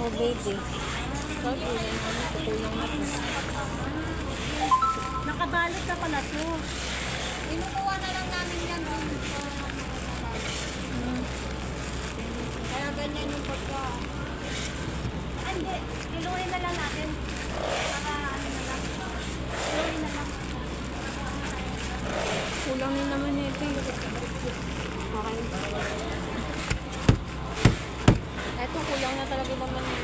Oh, baby. Sabi na naman, tutulong na po. Nakabalot na pala to. Inukuha na lang namin yan dun sa kaya ganyan yung pagka. Hindi, iluhin na lang natin. Para ano na lang. Iluhin na lang. Kulang din naman ito. Okay. Eto, kulang na talaga naman